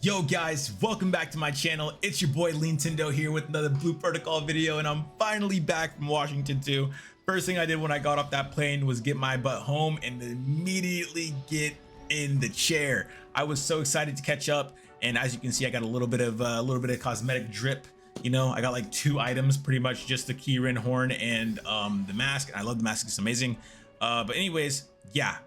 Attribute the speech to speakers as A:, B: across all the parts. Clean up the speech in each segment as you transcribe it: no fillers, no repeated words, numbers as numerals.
A: Yo guys, welcome back to my channel. It's your boy Leantindo here with another Blue Protocol video, and I'm finally back from Washington too. First thing I did when I got off that plane was get my butt home and immediately get in the chair. I was so excited to catch up, and as you can see, I got a little bit of cosmetic drip. You know, I got like 2 items, pretty much just the keyring horn and the mask. I love the mask; it's amazing. But anyways, yeah,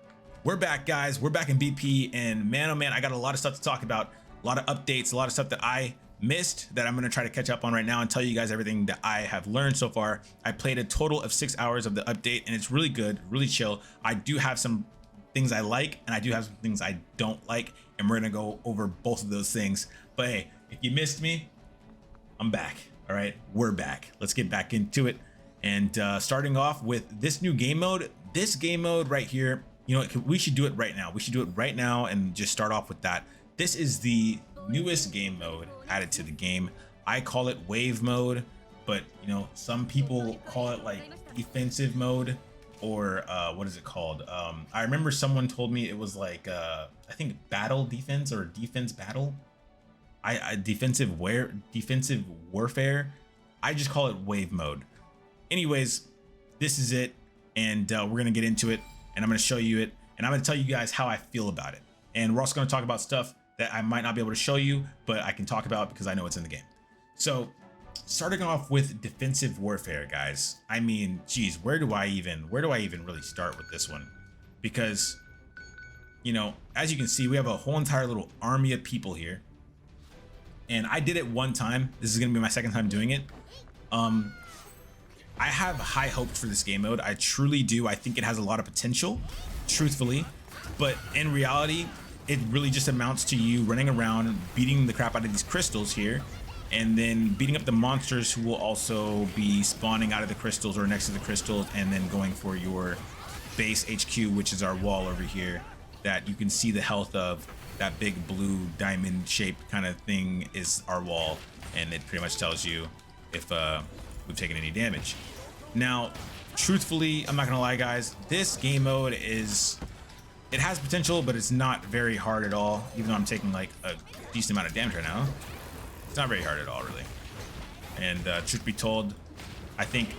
A: we're back, guys. We're back in BP, and man, oh man, I got a lot of stuff to talk about. A lot of updates, a lot of stuff that I missed that I'm going to try to catch up on right now and tell you guys everything that I have learned so far. I played a total of 6 hours of the update, and it's really good, really chill. I do have some things I like, and I do have some things I don't like, and we're going to go over both of those things. But hey, if you missed me, I'm back. All right, we're back. Let's get back into it. And starting off with this new game mode, this game mode right here, you know, we should do it right now. We should do it right now and just start off with that. This is the newest game mode added to the game. I call it wave mode, but you know, some people call it like defensive mode, or what is it called? I remember someone told me it was like I think battle defense or defense battle. Defensive warfare. I just call it wave mode. Anyways, this is it, and we're gonna get into it, and I'm gonna show you it, and I'm gonna tell you guys how I feel about it. And we're also gonna talk about stuff that I might not be able to show you, but I can talk about because I know it's in the game. So starting off with defensive warfare, guys, I mean, geez, where do I even really start with this one? Because, you know, as you can see, we have a whole entire little army of people here, and I did it one time. This is gonna be my second time doing it. I have high hopes for this game mode. I truly do. I think it has a lot of potential, truthfully, but in reality, it really just amounts to you running around, beating the crap out of these crystals here, and then beating up the monsters who will also be spawning out of the crystals or next to the crystals, and then going for your base HQ, which is our wall over here that you can see the health of. That big blue diamond shaped kind of thing is our wall, and it pretty much tells you if we've taken any damage. Now, truthfully, I'm not gonna lie, guys, this game mode it has potential, but it's not very hard at all. Even though I'm taking like a decent amount of damage right now, it's not very hard at all, really. And truth be told, I think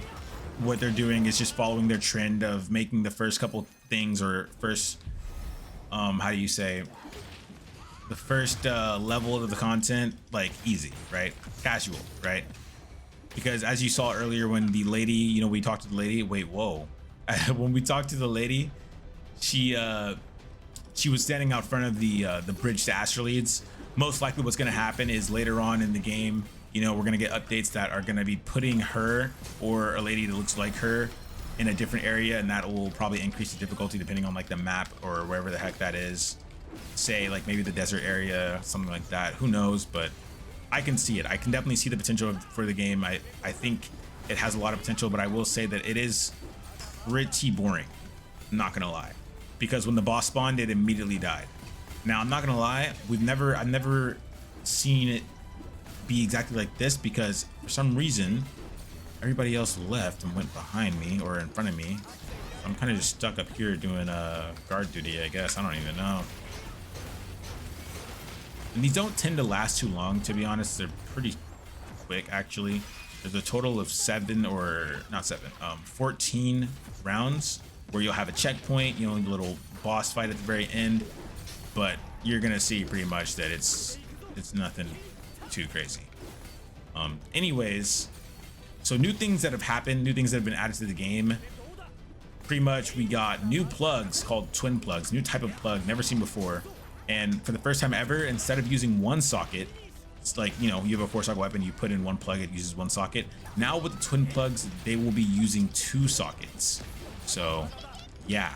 A: what they're doing is just following their trend of making the first couple things, or first, how do you say, the first level of the content, like easy, right? Casual, right? Because as you saw earlier, when the lady, you know, we talked to the lady. Wait, whoa! When we talked to the lady, she was standing out front of the bridge to Astraleads. Most likely what's going to happen is later on in the game, you know, we're going to get updates that are going to be putting her or a lady that looks like her in a different area, and that will probably increase the difficulty depending on like the map or wherever the heck that is. Say like maybe the desert area, something like that. Who knows? But I can see it. I can definitely see the potential for the game. I think it has a lot of potential, but I will say that it is pretty boring. I'm not going to lie. Because when the boss spawned, it immediately died. Now, I'm not gonna lie, I've never seen it be exactly like this, because for some reason everybody else left and went behind me or in front of me. I'm kind of just stuck up here doing guard duty, I guess. I don't even know. And these don't tend to last too long, to be honest. They're pretty quick, actually. There's a total of 14 rounds where you'll have a checkpoint, you know, a little boss fight at the very end, but you're gonna see pretty much that it's nothing too crazy. Anyways, so new things that have happened, new things that have been added to the game. Pretty much we got new plugs called twin plugs, new type of plug never seen before, and for the first time ever, instead of using one socket, it's like, you know, you have a 4-socket weapon, you put in one plug, it uses one socket. Now with the twin plugs, they will be using 2 sockets. So yeah,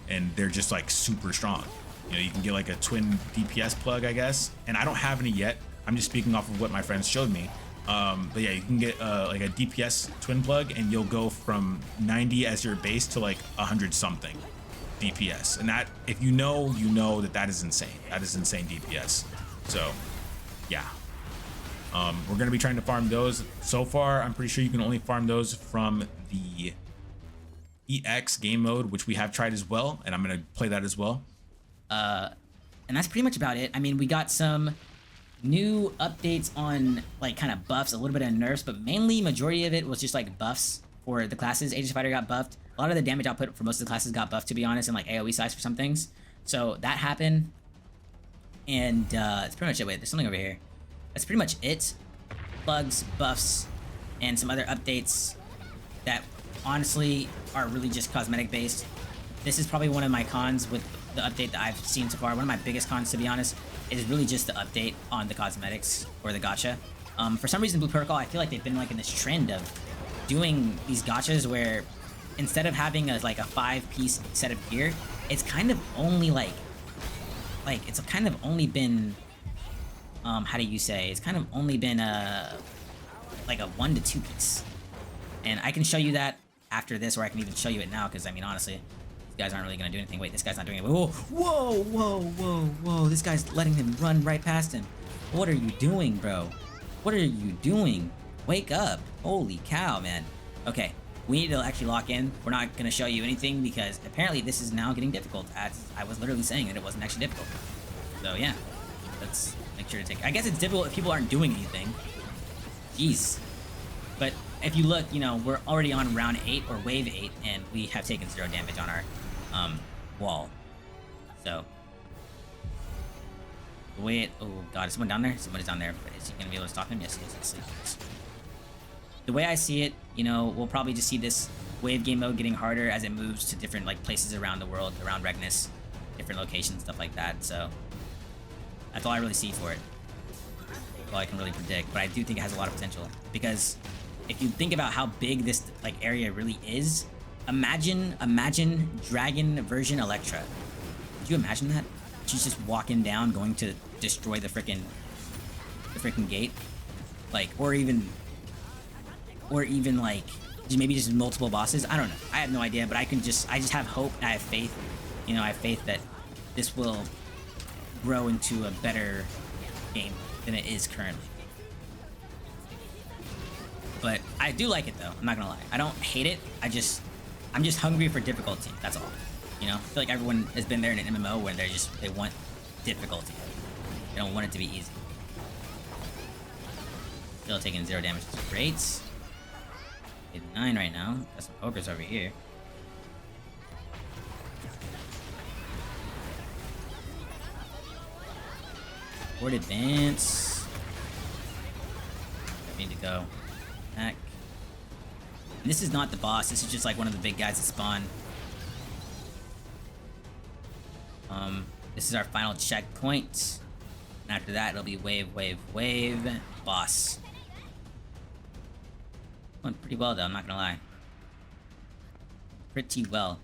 A: and they're just like super strong. You know, you can get like a twin DPS plug, I guess, and I don't have any yet. I'm just speaking off of what my friends showed me. But yeah, you can get like a DPS twin plug, and you'll go from 90 as your base to like 100 something DPS, and that, if you know, you know that is insane. That is insane DPS. So yeah, we're gonna be trying to farm those. So far, I'm pretty sure you can only farm those from the EX game mode, which we have tried as well, and I'm gonna play that as well.
B: And that's pretty much about it. I mean, we got some new updates on like kind of buffs, a little bit of nerfs, but mainly majority of it was just like buffs for the classes. Aegis Fighter got buffed. A lot of the damage output for most of the classes got buffed, to be honest, and like AoE size for some things. So that happened, and that's pretty much it. Wait, there's something over here. That's pretty much it. Bugs, buffs, and some other updates that honestly are really just cosmetic based. This is probably one of my cons with the update that I've seen so far. One of my biggest cons, to be honest, is really just the update on the cosmetics or the gacha. For some reason, Blue Protocol, I feel like they've been like in this trend of doing these gachas where instead of having like a 5-piece set of gear, it's kind of only like it's kind of only been how do you say? It's kind of only been like a 1 to 2 piece. And I can show you that after this, or I can even show you it now, because I mean honestly, these guys aren't really gonna do anything. Wait, this guy's not doing it. Whoa, whoa, whoa, whoa, whoa! This guy's letting him run right past him. What are you doing, bro? What are you doing? Wake up! Holy cow, man. Okay, we need to actually lock in. We're not gonna show you anything because apparently this is now getting difficult. As I was literally saying that it wasn't actually difficult. So yeah, let's make sure to take. I guess it's difficult if people aren't doing anything. Jeez. But if you look, you know, we're already on round 8 or wave 8, and we have taken 0 damage on our wall. So the way it, oh god, is someone down there? Somebody's down there, but is he gonna be able to stop him? Yes, he is asleep. The way I see it, you know, we'll probably just see this wave game mode getting harder as it moves to different like places around the world, around Regnus, different locations, stuff like that. So that's all I really see for it. That's all I can really predict, but I do think it has a lot of potential, because if you think about how big this like area really is, imagine Dragon version Electra. Could you imagine that? She's just walking down, going to destroy the freaking gate, like, or even like maybe just multiple bosses. I don't know. I have no idea, but I just have hope and I have faith. You know, I have faith that this will grow into a better game than it is currently. But I do like it though, I'm not gonna lie. I don't hate it, I'm just hungry for difficulty, that's all. You know, I feel like everyone has been there in an MMO where they want difficulty. They don't want it to be easy. Still taking 0 damage, that's great. Hit 9 right now, got some ogres over here. Forward advance. I need to go. Back. And this is not the boss, this is just like one of the big guys that spawn. This is our final checkpoint. And after that it'll be wave, boss. Went pretty well though, I'm not gonna lie. Pretty well.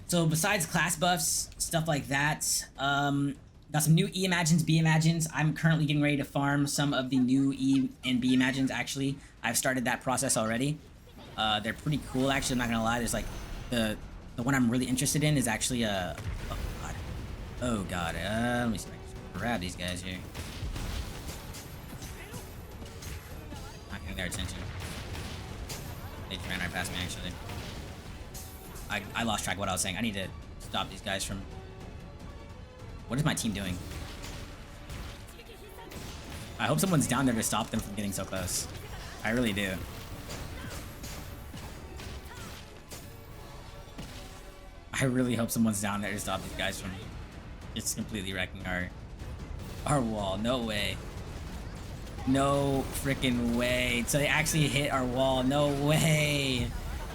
B: So besides class buffs, stuff like that, got some new E Imagines, B Imagines. I'm currently getting ready to farm some of the new E and B Imagines, actually. I've started that process already. They're pretty cool, actually, I'm not gonna lie. There's like, the one I'm really interested in is actually oh god, let me see if I can grab these guys here. Not getting their attention. They ran right past me, actually. I lost track of what I was saying. I need to stop these guys from... What is my team doing? I hope someone's down there to stop them from getting so close. I really do. I really hope someone's down there to stop these guys from just completely wrecking our wall. No way. No freaking way. So they actually hit our wall. No way.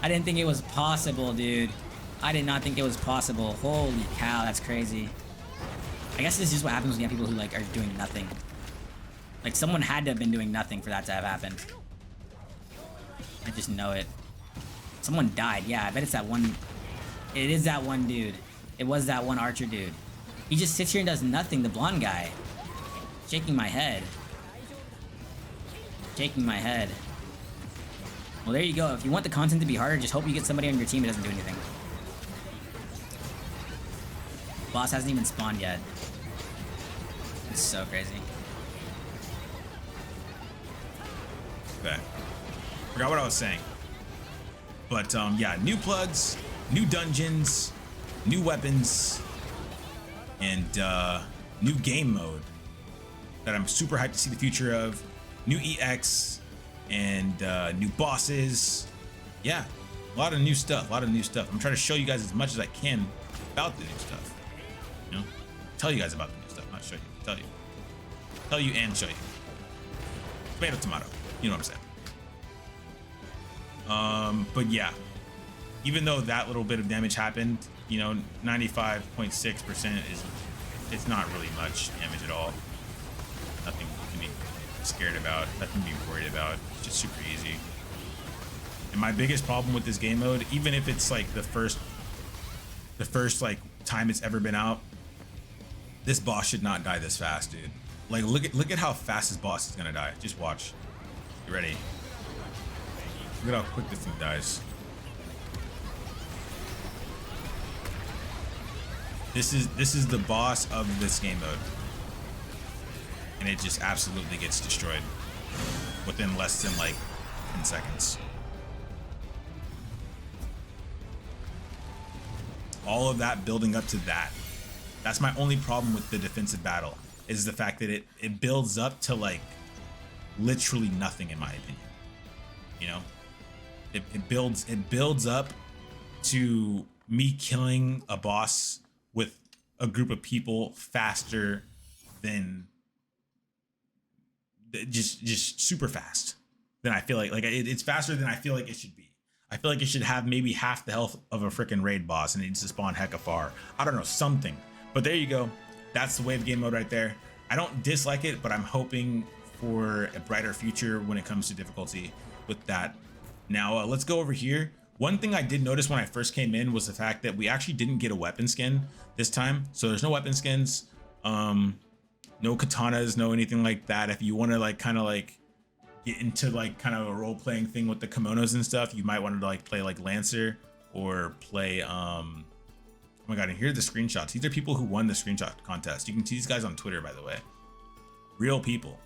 B: I didn't think it was possible, dude. I did not think it was possible. Holy cow, that's crazy. I guess this is just what happens when you have people who like are doing nothing. Like someone had to have been doing nothing for that to have happened. I just know it. Someone died. Yeah, I bet it's that one. It is that one dude. It was that one archer dude. He just sits here and does nothing, the blonde guy. Shaking my head. Shaking my head. Well, there you go. If you want the content to be harder, just hope you get somebody on your team that doesn't do anything. Boss hasn't even spawned yet. It's so crazy.
A: Okay. Forgot what I was saying. But yeah, new plugs, new dungeons, new weapons, and new game mode. that I'm super hyped to see the future of. New EX and new bosses. Yeah, a lot of new stuff. I'm trying to show you guys as much as I can about the new stuff. You know, tell you guys about the new stuff, not show you. Tell you and show you. Tomato, tomato. You know what I'm saying. But yeah, even though that little bit of damage happened, you know, 95.6% it's not really much damage at all. Nothing to be scared about, nothing to be worried about. It's just super easy. And my biggest problem with this game mode, even if it's like the first like time it's ever been out, this boss should not die this fast, dude. Like look at how fast this boss is gonna die. Just watch. You ready? Look at how quick this thing dies. This is the boss of this game mode. And it just absolutely gets destroyed within less than like 10 seconds. All of that building up to that. That's my only problem with the defensive battle, is the fact that it builds up to like literally nothing, in my opinion. You know, it builds up to me killing a boss with a group of people faster than just super fast. Then I feel like it's faster than I feel like it should be. I feel like it should have maybe half the health of a freaking raid boss and it needs to spawn hecka far. I don't know, something. But there you go. That's the wave game mode right there. I don't dislike it, but I'm hoping for a brighter future when it comes to difficulty with that. Now, let's go over here. One thing I did notice when I first came in was the fact that we actually didn't get a weapon skin this time. So there's no weapon skins, no katanas, no anything like that. If you want to like kind of like get into like kind of a role-playing thing with the kimonos and stuff, you might want to like play like Lancer or play oh my god, and here are the screenshots. These are people who won the screenshot contest. You can see these guys on Twitter, by the way. Real people.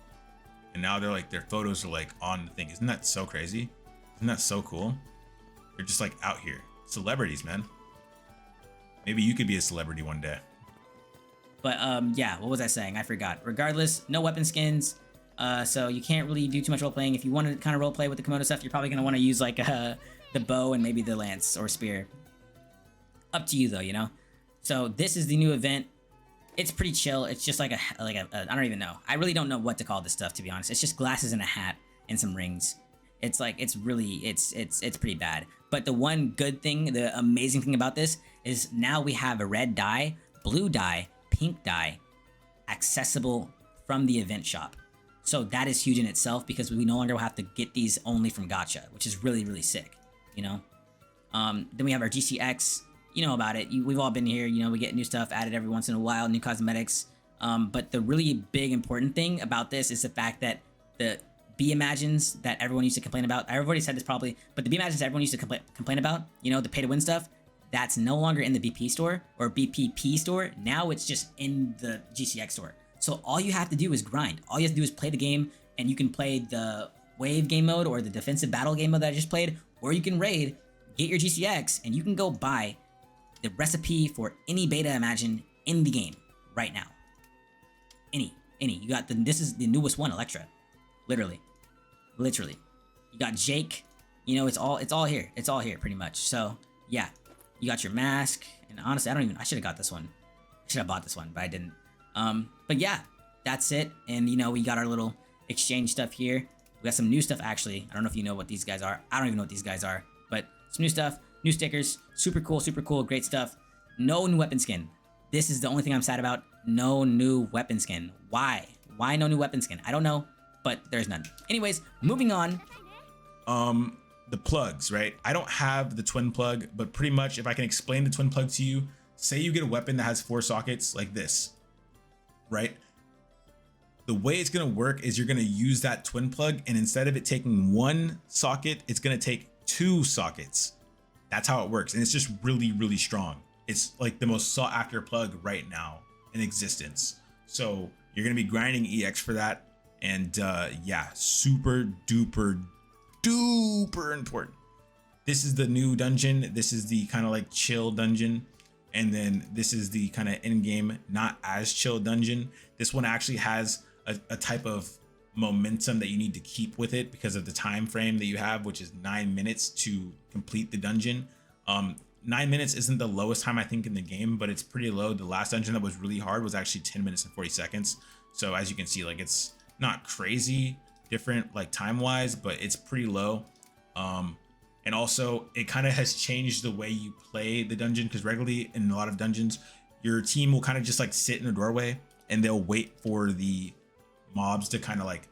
A: And now they're like, their photos are like on the thing. Isn't that so crazy? Isn't that so cool? They're just like out here. Celebrities, man. Maybe you could be a celebrity one day.
B: But yeah, what was I saying? I forgot. Regardless, no weapon skins. So you can't really do too much role playing. If you want to kind of role play with the kimono stuff, you're probably gonna want to use like the bow and maybe the lance or spear. Up to you though, you know. So this is the new event. It's pretty chill. It's just like a I don't even know. I really don't know what to call this stuff, to be honest. It's just glasses and a hat and some rings. It's like it's pretty bad. But the one good thing, the amazing thing about this is now we have a red dye, blue dye, pink dye accessible from the event shop. So that is huge in itself because we no longer have to get these only from gacha, which is really, really sick, you know? Then we have our GCX, you know about it. We've all been here, you know, we get new stuff added every once in a while, new cosmetics. But the really big important thing about this is the fact that the B-Imagines that everyone used to complain about, I've already said this probably, but the B-Imagines that everyone used to complain about, you know, the pay-to-win stuff, that's no longer in the BP store or BPP store. Now it's just in the GCX store. So all you have to do is grind. All you have to do is play the game, and you can play the wave game mode or the defensive battle game mode that I just played, or you can raid, get your GCX, and you can go buy the recipe for any beta Imagine in the game right now. Any. You got this is the newest one, Electra. Literally. You got Jake. You know, it's all here. It's all here pretty much. So yeah, you got your mask, and honestly, I should have got this one. I should have bought this one, but I didn't. But yeah, that's it. And you know, we got our little exchange stuff here. We got some new stuff actually. I don't know if you know what these guys are. I don't even know what these guys are, but some new stuff, new stickers, super cool, great stuff. No new weapon skin. This is the only thing I'm sad about. No new weapon skin. Why? Why no new weapon skin? I don't know, but there's none. Anyways, moving on.
A: The plugs, right? I don't have the twin plug, but pretty much if I can explain the twin plug to you, say you get a weapon that has 4 sockets like this, right? The way it's gonna work is you're gonna use that twin plug, and instead of it taking 1 socket, it's gonna take 2 sockets. That's how it works, and it's just really, really strong. It's like the most sought after plug right now in existence. So you're gonna be grinding EX for that, and yeah, super duper important. This is the new dungeon. This is the kind of like chill dungeon. And then this is the kind of in-game, not as chill dungeon. This one actually has a type of momentum that you need to keep with it because of the time frame that you have, which is 9 minutes to complete the dungeon. 9 minutes isn't the lowest time I think in the game, but it's pretty low. The last dungeon that was really hard was actually 10 minutes and 40 seconds. So as you can see, like, it's not crazy different like time wise, but it's pretty low. And also it kind of has changed the way you play the dungeon, because regularly in a lot of dungeons, your team will kind of just like sit in a doorway and they'll wait for the mobs to kind of like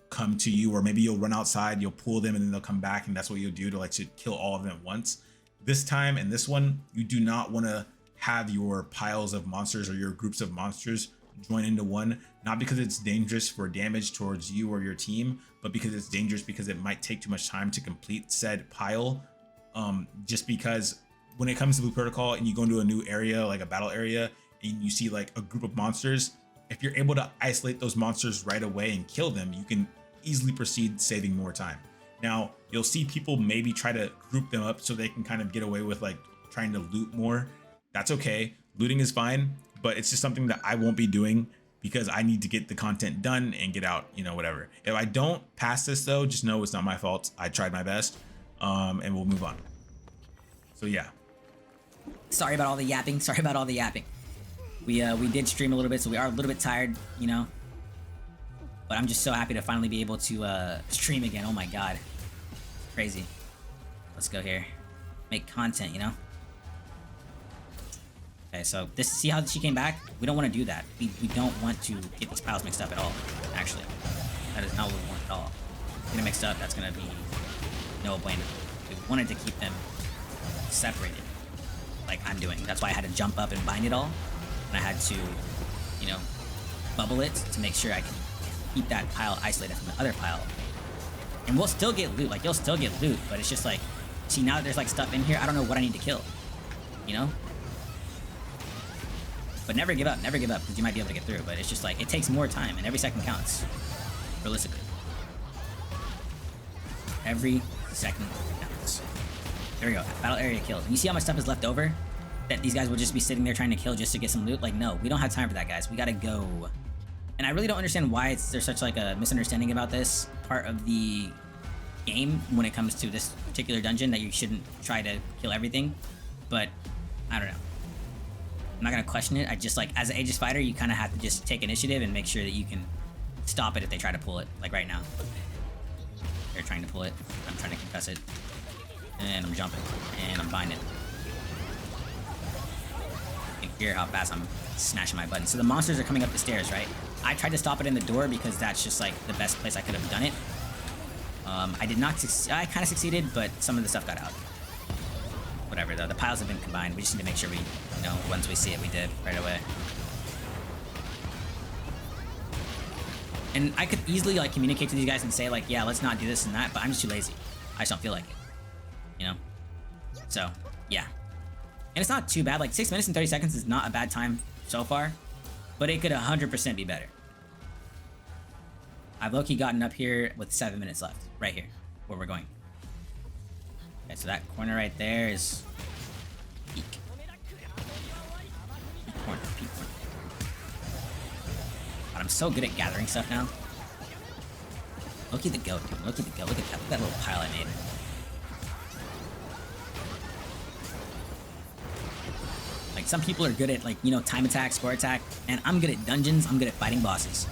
A: come to you, or maybe you'll run outside, you'll pull them, and then they'll come back, and that's what you'll do to like to kill all of them at once. This time in this one, you do not want to have your piles of monsters or your groups of monsters join into one, not because it's dangerous for damage towards you or your team, but because it's dangerous because it might take too much time to complete said pile. Just because when it comes to Blue Protocol and you go into a new area, like a battle area, and you see like a group of monsters, if you're able to isolate those monsters right away and kill them, you can easily proceed, saving more time. Now, you'll see people maybe try to group them up so they can kind of get away with like trying to loot more. That's okay. Looting is fine, but it's just something that I won't be doing because I need to get the content done and get out, you know, whatever. If I don't pass this though, just know it's not my fault. I tried my best, and we'll move on. So yeah.
B: Sorry about all the yapping. Sorry about all the yapping. We did stream a little bit, so we are a little bit tired, you know. But I'm just so happy to finally be able to stream again. Oh my god. Crazy. Let's go here. Make content, you know. Okay, so this, see how she came back? We don't want to do that. We don't want to get these piles mixed up at all, actually. That is not what we want at all. Get it mixed up, that's gonna be no bueno. We wanted to keep them separated, like I'm doing. That's why I had to jump up and bind it all. And I had to, you know, bubble it to make sure I can keep that pile isolated from the other pile. And we'll still get loot, like you'll still get loot, but it's just like, see, now that there's like stuff in here, I don't know what I need to kill, you know? But never give up, because you might be able to get through, but it's just like, it takes more time, and every second counts, realistically. Every second counts. There we go, battle area kills. And you see how much stuff is left over? That these guys will just be sitting there trying to kill just to get some loot? Like, no, we don't have time for that, guys. We gotta go. And I really don't understand why there's such like a misunderstanding about this part of the game when it comes to this particular dungeon, that you shouldn't try to kill everything. But I don't know. I'm not gonna question it. I just, like, as an Aegis fighter, you kind of have to just take initiative and make sure that you can stop it if they try to pull it. Like right now. They're trying to pull it. I'm trying to concuss it. And I'm jumping. And I'm binding. You can hear how fast I'm smashing my button. So the monsters are coming up the stairs, right? I tried to stop it in the door because that's just like the best place I could have done it. I did not I kind of succeeded, but some of the stuff got out. Whatever though, the piles have been combined. We just need to make sure we, you know, once we see it, we did right away. And I could easily like communicate to these guys and say like, yeah, let's not do this and that, but I'm just too lazy. I just don't feel like it, you know? So, yeah. And it's not too bad, like 6 minutes and 30 seconds is not a bad time so far, but it could 100% be better. I've low-key gotten up here with 7 minutes left, right here, where we're going. Okay, so that corner right there is peak. Peak corner, peak corner. God, I'm so good at gathering stuff now. Look at the goat, dude. Look at the goat. Look at that little pile I made. Like, some people are good at, like, you know, time attack, score attack, and I'm good at dungeons. I'm good at fighting bosses.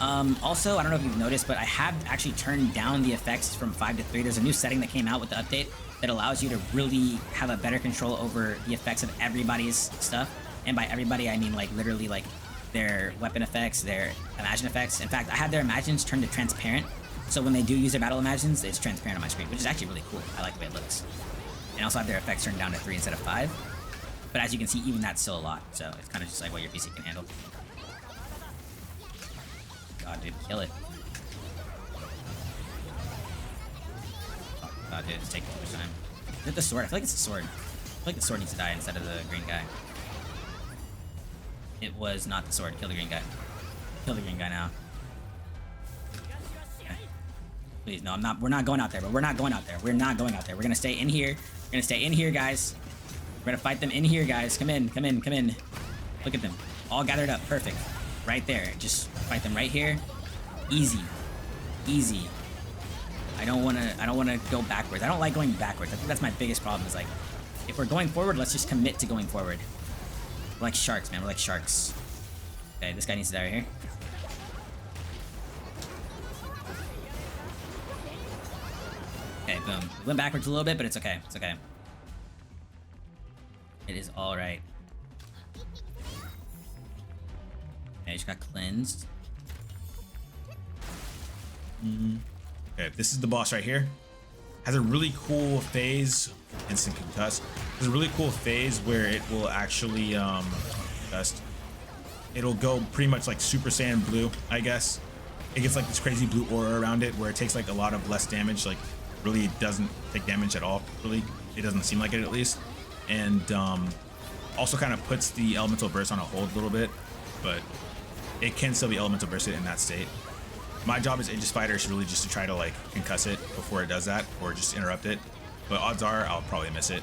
B: Also, I don't know if you've noticed, but I have actually turned down the effects from 5 to 3. There's a new setting that came out with the update that allows you to really have a better control over the effects of everybody's stuff. And by everybody, I mean, like, literally, like, their weapon effects, their imagine effects. In fact, I have their imagines turned to transparent. So when they do use their battle imagines, it's transparent on my screen, which is actually really cool. I like the way it looks. And also have their effects turned down to 3 instead of 5. But as you can see, even that's still a lot. So it's kind of just like what your PC can handle. God, dude, kill it. Oh, God, dude, it's taking too much time. Is it the sword? I feel like it's the sword. I feel like the sword needs to die instead of the green guy. It was not the sword. Kill the green guy. Kill the green guy now. Okay. Please, no, I'm not. We're not going out there, but we're not going out there. We're not going out there. We're gonna stay in here. We're gonna stay in here, guys. We're gonna fight them in here, guys. Come in, come in, come in. Look at them. All gathered up. Perfect. Right there. Just fight them right here. Easy. Easy. I don't wanna go backwards. I don't like going backwards. I think that's my biggest problem is like, if we're going forward, let's just commit to going forward. We're like sharks, man. We're like sharks. Okay, this guy needs to die right here. Okay, boom. We went backwards a little bit, but it's okay. It's okay. It is alright. Okay, just got cleansed.
A: Okay, this is the boss right here. Has a really cool phase. Instant concuss. There's a really cool phase where it will actually concussed. It'll go pretty much like Super Saiyan Blue, I guess. It gets like this crazy blue aura around it where it takes like a lot of less damage. Like really, it doesn't take damage at all. Really, it doesn't seem like it at least. And also kind of puts the elemental burst on a hold a little bit, but it can still be elemental bursted in that state. My job as Aegis Fighter is really just to try to like concuss it before it does that, or just interrupt it. But odds are I'll probably miss it.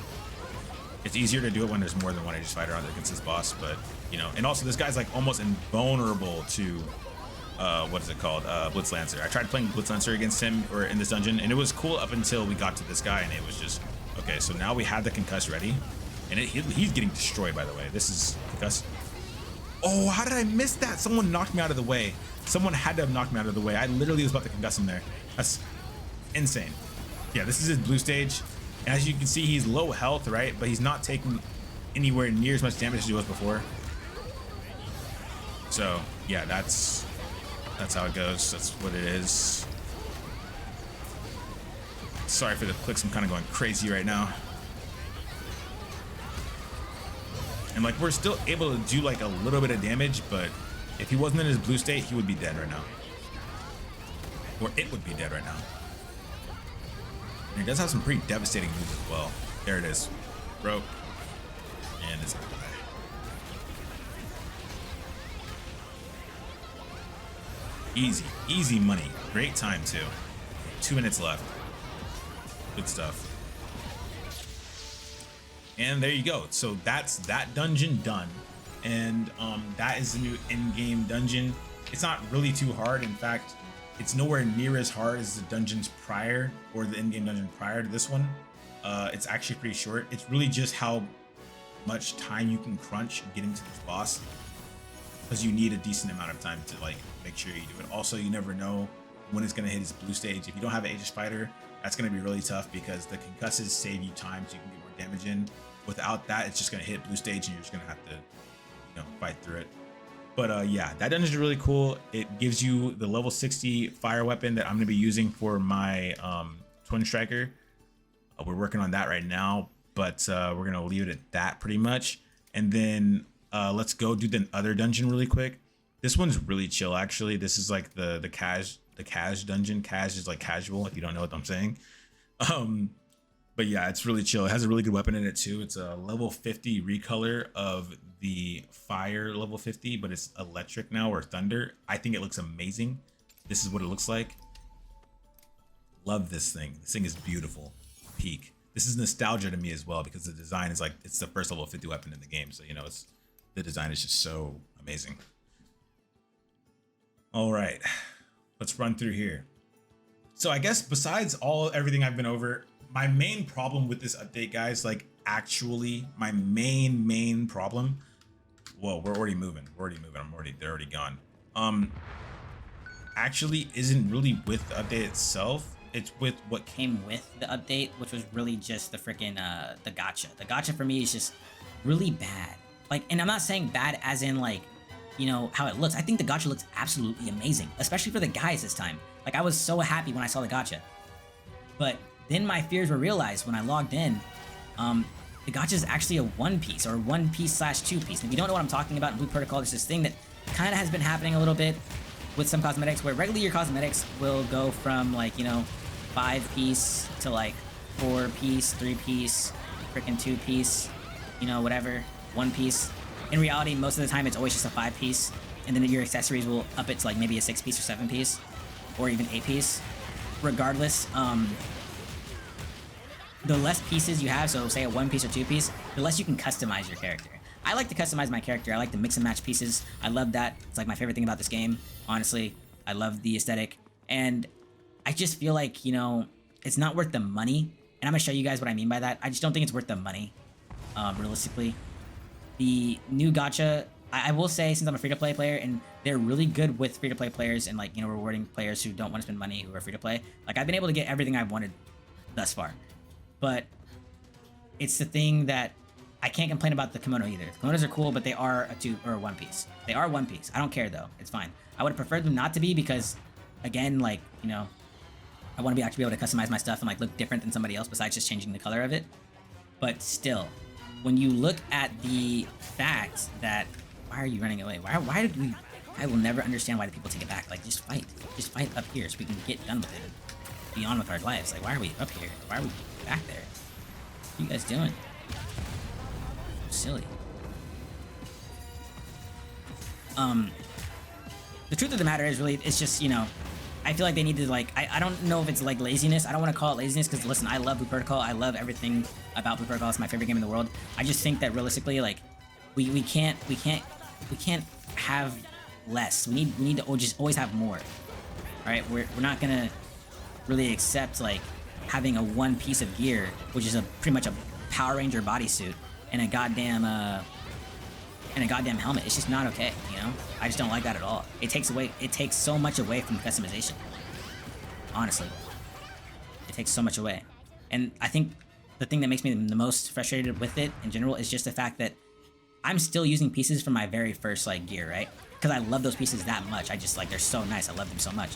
A: It's easier to do it when there's more than one Aegis Fighter out against this boss, but you know. And also this guy's like almost invulnerable to what is it called? Blitz Lancer. I tried playing Blitz Lancer against him or in this dungeon, and it was cool up until we got to this guy, and it was just okay. So now we had the concuss ready, and he's getting destroyed. By the way, this is concuss. Oh, how did I miss that? Someone knocked me out of the way. Someone had to have knocked me out of the way. I literally was about to concuss him there. That's insane. Yeah, this is his blue stage. And as you can see, he's low health, right? But he's not taking anywhere near as much damage as he was before. So, yeah, that's how it goes. That's what it is. Sorry for the clicks. I'm kind of going crazy right now. And like we're still able to do like a little bit of damage, but if he wasn't in his blue state, he would be dead right now. Or it would be dead right now. And he does have some pretty devastating moves as well. There it is. Broke. And it's gonna die. Easy. Easy money. Great time too. 2 minutes left. Good stuff. And there you go. So that's that dungeon done. And that is the new in-game dungeon. It's not really too hard. In fact, it's nowhere near as hard as the dungeons prior or the in-game dungeon prior to this one. It's actually pretty short. It's really just how much time you can crunch getting to this boss, because you need a decent amount of time to like make sure you do it. Also, you never know when it's gonna hit its blue stage. If you don't have an Aegis Fighter, that's gonna be really tough because the concusses save you time so you can get more damage in. Without that, it's just gonna hit blue stage and you're just gonna have to, you know, fight through it. But yeah, that dungeon is really cool. It gives you the level 60 fire weapon that I'm gonna be using for my twin striker. We're working on that right now, but we're gonna leave it at that pretty much. And then let's go do the other dungeon really quick. This one's really chill actually. This is like the cash dungeon. Cash is like casual if you don't know what I'm saying. But yeah, it's really chill. It has a really good weapon in it too. It's a level 50 recolor of the fire level 50, but it's electric now, or thunder. I think it looks amazing. This is what it looks like. Love this thing. This thing is beautiful. Peak. This is nostalgia to me as well because the design is like, it's the first level 50 weapon in the game. So, you know, the design is just so amazing. All right, let's run through here. So I guess besides everything I've been over, my main problem with this update, guys, like actually my main problem. Whoa, we're already moving. They're already gone. Actually isn't really with the update itself. It's with what
B: Came with the update, which was really just the freaking the gacha. The gacha for me is just really bad. Like, and I'm not saying bad as in like, you know, how it looks. I think the gacha looks absolutely amazing, especially for the guys this time. Like, I was so happy when I saw the gacha. But then my fears were realized when I logged in. The gacha is actually a one piece or 1 piece / 2 piece. And if you don't know what I'm talking about in Blue Protocol, there's this thing that kind of has been happening a little bit with some cosmetics, where regularly your cosmetics will go from like, you know, 5 piece to like 4 piece, 3 piece, freaking 2 piece, you know, whatever, 1 piece. In reality, most of the time it's always just a 5 piece, and then your accessories will up it to like maybe a 6 piece or 7 piece, or even 8 piece. Regardless, the less pieces you have, so say a 1 piece or 2 piece, the less you can customize your character. I like to customize my character. I like to mix and match pieces. I love that. It's like my favorite thing about this game, honestly. I love the aesthetic, and I just feel like, you know, it's not worth the money. And I'm gonna show you guys what I mean by that. I just don't think it's worth the money, realistically. The new gacha, I will say, since I'm a free-to-play player, and they're really good with free-to-play players and, like, you know, rewarding players who don't want to spend money, who are free-to-play. Like, I've been able to get everything I've wanted thus far. But it's the thing that I can't complain about the kimono either. The kimonos are cool, but they are a 2 or a 1 piece. They are 1 piece. I don't care though. It's fine. I would have preferred them not to be because, again, like, you know, I want to actually be able to customize my stuff and like look different than somebody else besides just changing the color of it. But still, when you look at the fact that, why are you running away? Why did we? I will never understand why the people take it back. Like, just fight up here so we can get done with it and be on with our lives. Like, why are we up here? Why are we back there? What are you guys doing? Silly. The truth of the matter is, really, it's just, you know, I feel like they need to, like, I don't know if it's like laziness. I don't want to call it laziness because, listen, I love Blue Protocol. I love everything about Blue Protocol. It's my favorite game in the world. I just think that realistically, like, we can't have less. We need to just always have more. All right, we're not gonna really accept like having a 1 piece of gear, which is pretty much a Power Ranger bodysuit and a goddamn helmet. It's just not okay, you know? I just don't like that at all. It takes so much away from customization. Honestly. It takes so much away. And I think the thing that makes me the most frustrated with it in general is just the fact that I'm still using pieces from my very first like gear, right? Because I love those pieces that much. I just like, they're so nice. I love them so much.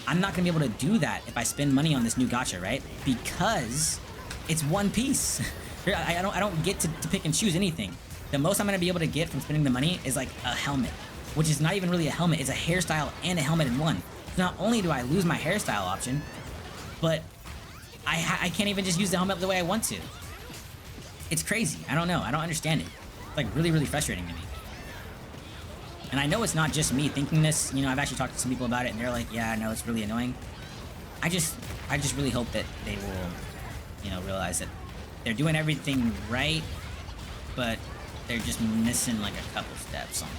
B: I'm not gonna be able to do that if I spend money on this new gacha, right? Because it's 1 piece. I don't get to pick and choose anything. The most I'm gonna be able to get from spending the money is like a helmet, which is not even really a helmet. It's a hairstyle and a helmet in one. So not only do I lose my hairstyle option, but I can't even just use the helmet the way I want to. It's crazy. I don't know. I don't understand it. It's like really, really frustrating to me. And I know it's not just me thinking this. You know, I've actually talked to some people about it, and they're like, yeah, I know, it's really annoying. I just really hope that they will, you know, realize that they're doing everything right, but they're just missing like a couple steps on it.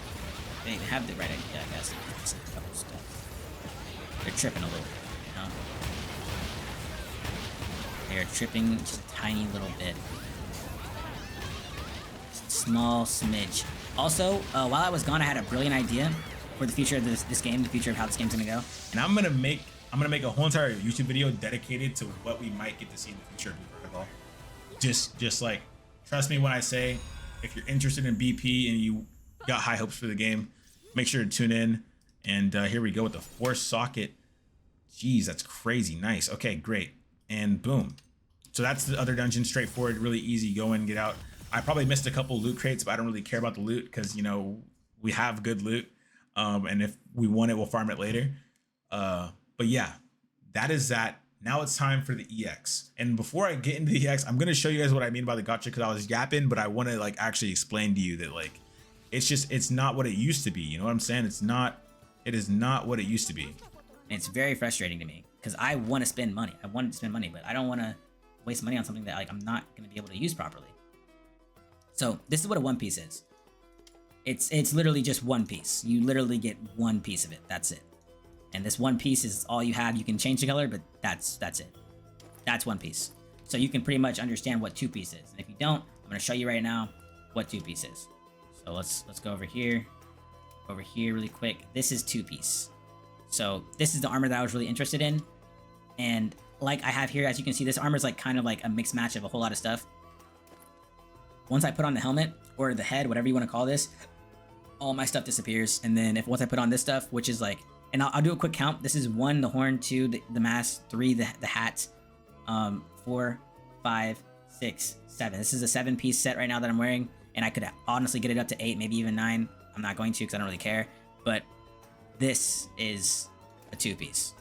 B: They have the right idea, I guess. They're missing a couple steps. They're tripping a little bit, you know? They're tripping just a tiny little bit. Just a small smidge. Also, while I was gone, I had a brilliant idea for the future of this game, the future of how this game's gonna go.
A: And I'm gonna make a whole entire YouTube video dedicated to what we might get to see in the future of Blue Protocol. Just like, trust me when I say, if you're interested in BP and you got high hopes for the game, make sure to tune in. And here we go with the 4 socket. Jeez, that's crazy. Nice. Okay, great. And boom. So that's the other dungeon. Straightforward, really easy. Go in, get out. I probably missed a couple loot crates, but I don't really care about the loot because, you know, we have good loot. And if we want it, we'll farm it later. But yeah, that is that. Now it's time for the EX. And before I get into the EX, I'm going to show you guys what I mean by the gacha because I was yapping, but I want to like actually explain to you that like, it's not what it used to be. You know what I'm saying? It is not what it used to be.
B: And it's very frustrating to me because I want to spend money. I wanted to spend money, but I don't want to waste money on something that like I'm not going to be able to use properly. So this is what a 1 piece is. It's literally just 1 piece. You literally get 1 piece of it. That's it. And this 1 piece is all you have. You can change the color, but that's it. That's 1 piece. So you can pretty much understand what 2 piece is. And if you don't, I'm gonna show you right now what 2 piece is. So let's go over here really quick. This is 2 piece. So this is the armor that I was really interested in. And like I have here, as you can see, this armor is like kind of like a mixed match of a whole lot of stuff. Once I put on the helmet or the head, whatever you want to call this, all my stuff disappears. And then once I put on this stuff, which is like, and I'll do a quick count. This is 1, the horn, 2, the mask, 3, the hat, 4, 5, 6, 7. This is a 7-piece set right now that I'm wearing, and I could honestly get it up to 8, maybe even 9. I'm not going to because I don't really care. But this is a 2-piece.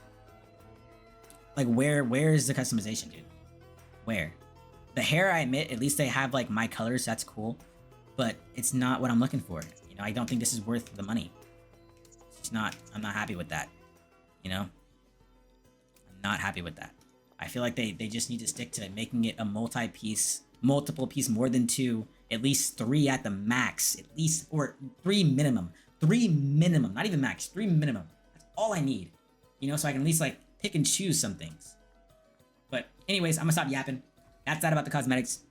B: Like, where is the customization, dude? Where? The hair, I admit, at least they have like my colors. That's cool, but it's not what I'm looking for. You know, I don't think this is worth the money. I'm not happy with that, you know? I'm not happy with that. I feel like they just need to stick to making it a multiple piece, more than 2, at least 3 at the max, at least, or 3 minimum. 3 minimum, not even max, 3 minimum. That's all I need. You know, so I can at least like pick and choose some things. But anyways, I'm gonna stop yapping. That's that about the cosmetics.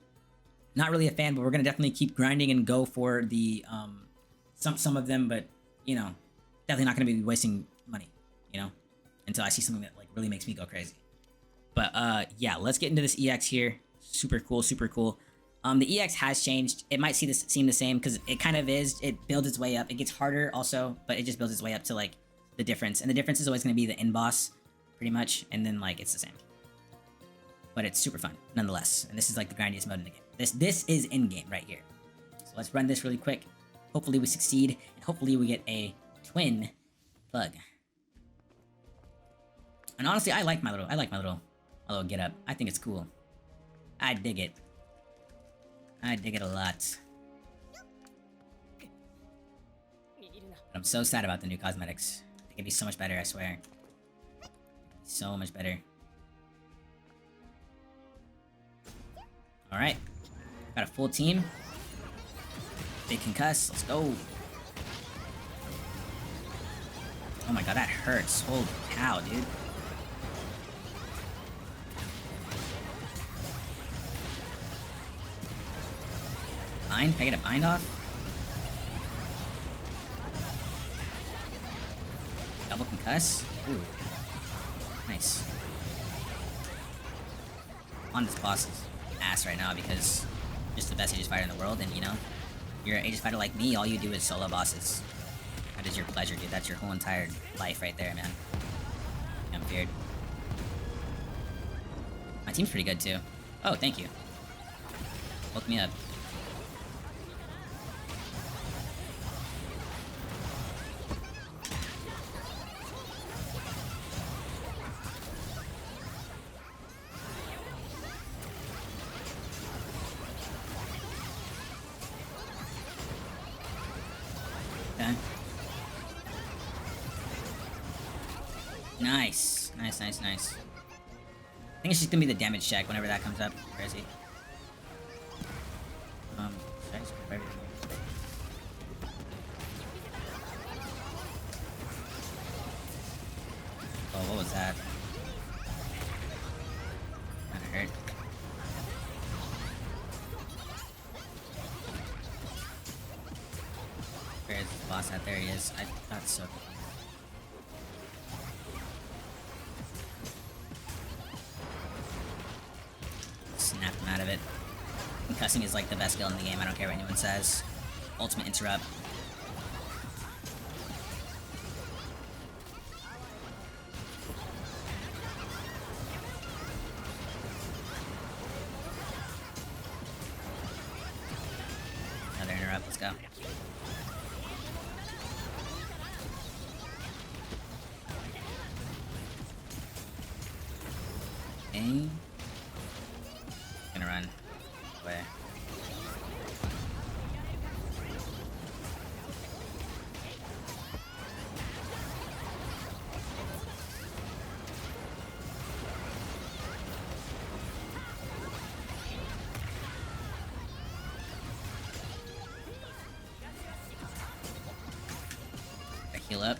B: Not really a fan, but we're gonna definitely keep grinding and go for the some of them, but you know, definitely not gonna be wasting money, you know, until I see something that like really makes me go crazy. But yeah, let's get into this EX here. Super cool, super cool. The EX has changed. It might seem the same because it kind of is. It builds its way up. It gets harder also, but it just builds its way up to like the difference. And the difference is always going to be the end boss, pretty much. And then like it's the same. But it's super fun, nonetheless. And this is like the grindiest mode in the game. This is in game right here. So let's run this really quick. Hopefully we succeed, and hopefully we get a twin plug. And honestly, I like my little get up. I think it's cool. I dig it. I dig it a lot. But I'm so sad about the new cosmetics. They could be so much better, I swear. So much better. Alright. Got a full team. Big concuss. Let's go. Oh my god, that hurts. Holy cow, dude. Bind? Can I get a bind off? Double concuss? Ooh. Nice. On this boss is ass right now because just the best Aegis fighter in the world, and you know, you're an Aegis fighter like me, all you do is solo bosses. That is your pleasure, dude. That's your whole entire life right there, man. I'm feared. My team's pretty good too. Oh, thank you. Woke me up. Okay. Nice. Nice, nice, nice. I think it's just gonna be the damage check whenever that comes up. Where is he? Should I just grab everything? Oh, what was that? Kinda hurt. Where is the boss at? There he is. I thought so. Snap him out of it. Concussing is like the best skill in the game. I don't care what anyone says. Ultimate interrupt. Another interrupt. Let's go. Okay. Gonna run away. I heal up.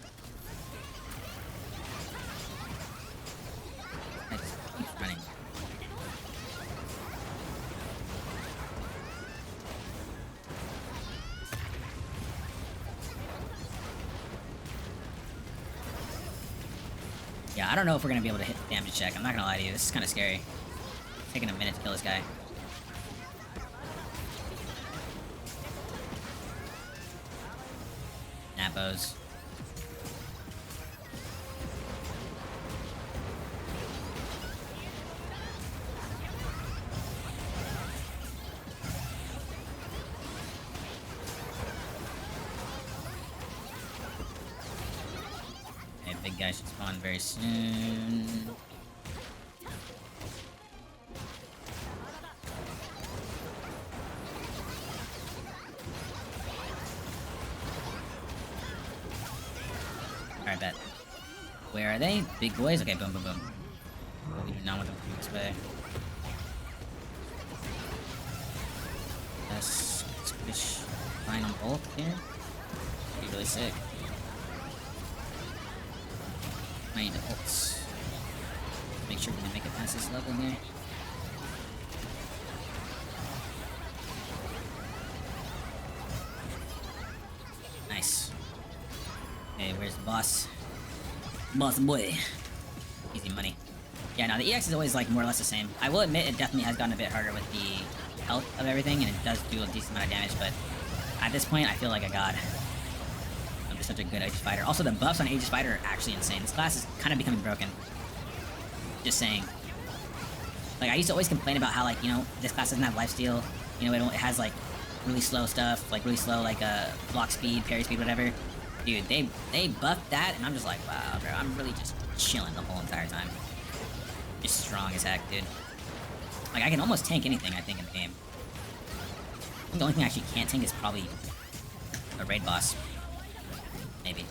B: I just keep running. Yeah, I don't know if we're gonna be able to hit the damage check. I'm not gonna lie to you, this is kind of scary. It's taking a minute to kill this guy. Napos. Okay, big guy should spawn very soon. Alright, bet. Where are they? Big boys? Okay, boom, boom, boom. We do not want them to come this way. Let's squish line on both here. Be really sick. I need to ult. Make sure we can make it past this level here. Nice. Okay, where's the boss? Boss boy. Easy money. Yeah, no, the EX is always like more or less the same. I will admit it definitely has gotten a bit harder with the health of everything, and it does do a decent amount of damage, but at this point I feel like a god. I'm just such a good Aegis fighter. Also, the buffs on Aegis fighter are actually insane. This class is kind of becoming broken. Just saying. Like, I used to always complain about how, like, you know, this class doesn't have lifesteal. You know, it has, like, really slow stuff, like, really slow, like, block speed, parry speed, whatever. Dude, they buffed that, and I'm just like, wow, bro, I'm really just chilling the whole entire time. Just strong as heck, dude. Like, I can almost tank anything, I think, in the game. I think the only thing I actually can't tank is probably a raid boss. Maybe.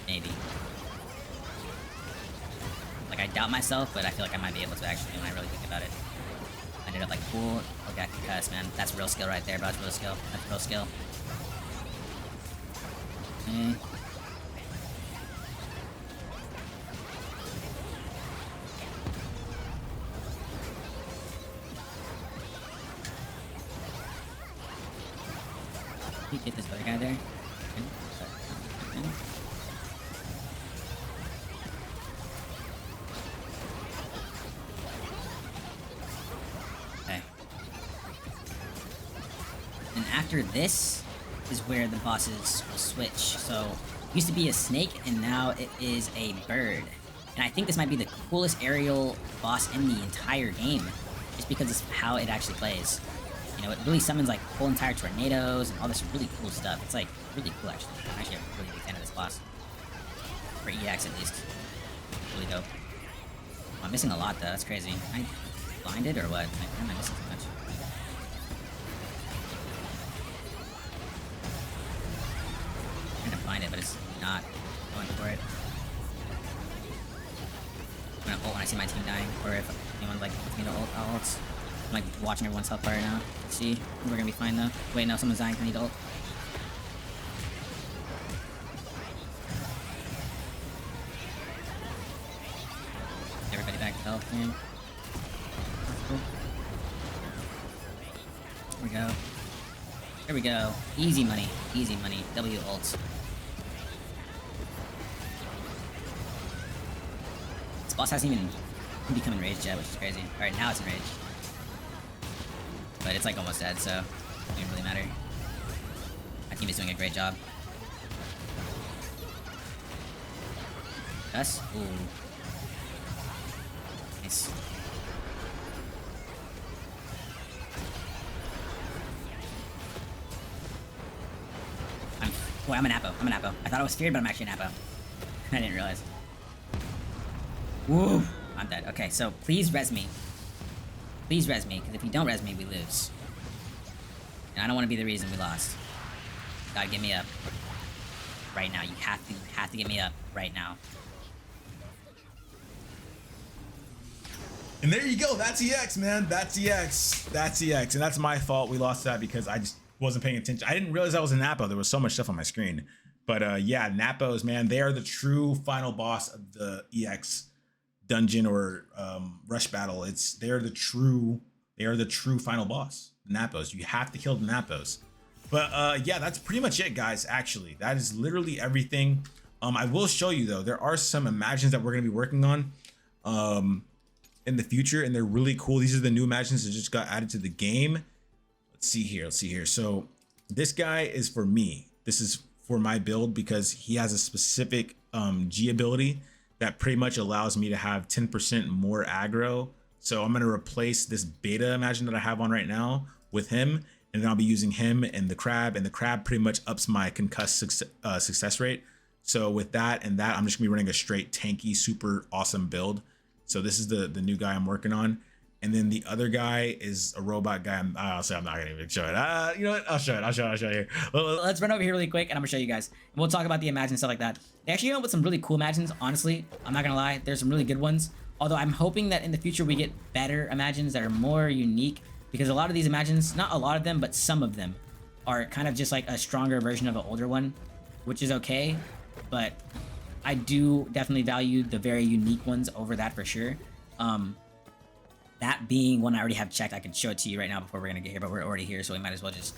B: Maybe. Like, I doubt myself, but I feel like I might be able to actually when I really think about it. I did it like, cool. Okay, I can cuss, man. That's real skill right there, bro. That's real skill. That's real skill. Okay. You get this other guy there. Okay. Okay. And after this is where the bosses will switch. So, it used to be a snake, and now it is a bird. And I think this might be the coolest aerial boss in the entire game, just because of how it actually plays. You know, it really summons like whole entire tornadoes and all this really cool stuff. It's like really cool, actually. I'm actually a really big fan of this boss. For EX, at least. Really dope. Oh, I'm missing a lot, though. That's crazy. Am I blinded or what? Like, why am I missing so much? I'm trying to find it, but it's not going for it. I'm gonna ult when I see my team dying, or if anyone like wants me to ult, I'll ult. I'm like watching everyone's health bar right now. Let's see. We're gonna be fine though. Wait, no, someone's dying. I need to ult. Everybody back to health, man. Cool. There we go. There we go. Easy money. Easy money. W ults. This boss hasn't even become enraged yet, which is crazy. Alright, now it's enraged. But it's like almost dead, so it doesn't really matter. My team is doing a great job. Us? Ooh. Nice. I'm an Appo. I'm an Appo. I thought I was feared, but I'm actually an Appo. I didn't realize. Woo! I'm dead. Okay, so please res me. Please res me, because if you don't res me, we lose. And I don't want to be the reason we lost. Gotta get me up. Right now. You have to get me up right now.
A: And there you go. That's EX, man. That's EX. That's EX. And that's my fault. We lost that because I just wasn't paying attention. I didn't realize that was a Nappo. There was so much stuff on my screen. But yeah, Nappos, man, they are the true final boss of the EX dungeon or rush battle. They're the true final boss. The Nappos. You have to kill the Nappos. But yeah, that's pretty much it, guys. Actually, that is literally everything. I will show you though. There are some imagines that we're gonna be working on in the future, and they're really cool. These are the new imagines that just got added to the game. Let's see here. Let's see here. So this guy is for me. This is for my build because he has a specific G ability that pretty much allows me to have 10% more aggro. So I'm gonna replace this beta imagine that I have on right now with him, and then I'll be using him and the crab pretty much ups my concuss success rate. So with that and that, I'm just gonna be running a straight tanky, super awesome build. So this is the new guy I'm working on. And then the other guy is a robot guy. I'll say I'm not gonna even show it. You know what? I'll show it.
B: Let's run over here really quick, and I'm gonna show you guys. And we'll talk about the imagines and stuff like that. They actually come up with some really cool imagines. Honestly, I'm not gonna lie. There's some really good ones. Although I'm hoping that in the future we get better imagines that are more unique, because a lot of these imagines, not a lot of them, but some of them, are kind of just like a stronger version of an older one, which is okay. But I do definitely value the very unique ones over that for sure. That being one I already have checked. I can show it to you right now before we're gonna get here, but we're already here, so we might as well just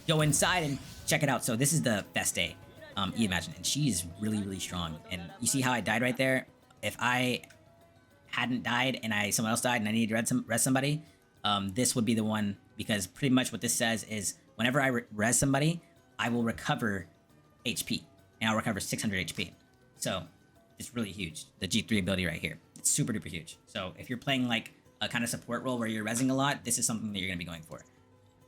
B: go inside and check it out. So this is the Feste, Imagine, and she is really, really strong. And you see how I died right there? If I hadn't died and someone else died and I needed to res somebody, this would be the one, because pretty much what this says is whenever I res somebody, I will recover HP, and I'll recover 600 HP. So it's really huge. The G3 ability right here, it's super duper huge. So if you're playing like a kind of support role where you're resing a lot, this is something that you're gonna be going for.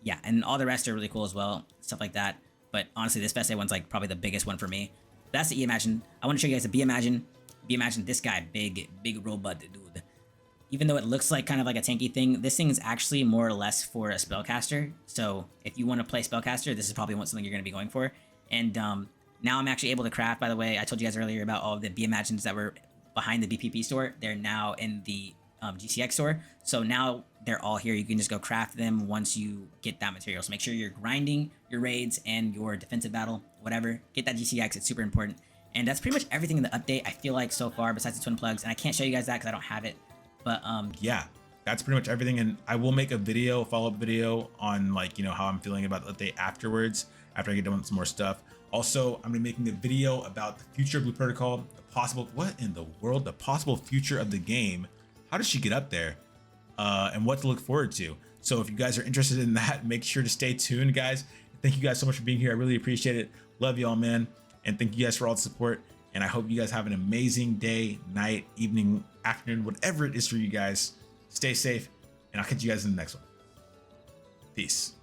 B: Yeah, and all the rest are really cool as well, stuff like that. But honestly, this Feste one's like probably the biggest one for me. That's the Imagine. I want to show you guys the Imagine. Imagine this guy, big robot dude. Even though it looks like kind of like a tanky thing, this thing is actually more or less for a spellcaster. So if you want to play spellcaster, this is probably something you're going to be going for. And now I'm actually able to craft, by the way. I told you guys earlier about all of the Imagines that were behind the BPP store. They're now in the GCX store. So now they're all here. You can just go craft them once you get that material. So make sure you're grinding your raids and your defensive battle, whatever. Get that GCX. It's super important. And that's pretty much everything in the update, I feel like, so far, besides the twin plugs. And I can't show you guys that because I don't have it. But
A: yeah, that's pretty much everything. And I will make a video, follow-up video on like, you know, how I'm feeling about the update afterwards, after I get done with some more stuff. Also, I'm gonna be making a video about the future of Blue Protocol, the possible, what in the world, the possible future of the game. How does she get up there? And what to look forward to. So if you guys are interested in that, make sure to stay tuned, guys. Thank you guys so much for being here. I really appreciate it. Love y'all, man. And thank you guys for all the support. And I hope you guys have an amazing day, night, evening, afternoon, whatever it is for you guys. Stay safe, and I'll catch you guys in the next one. Peace.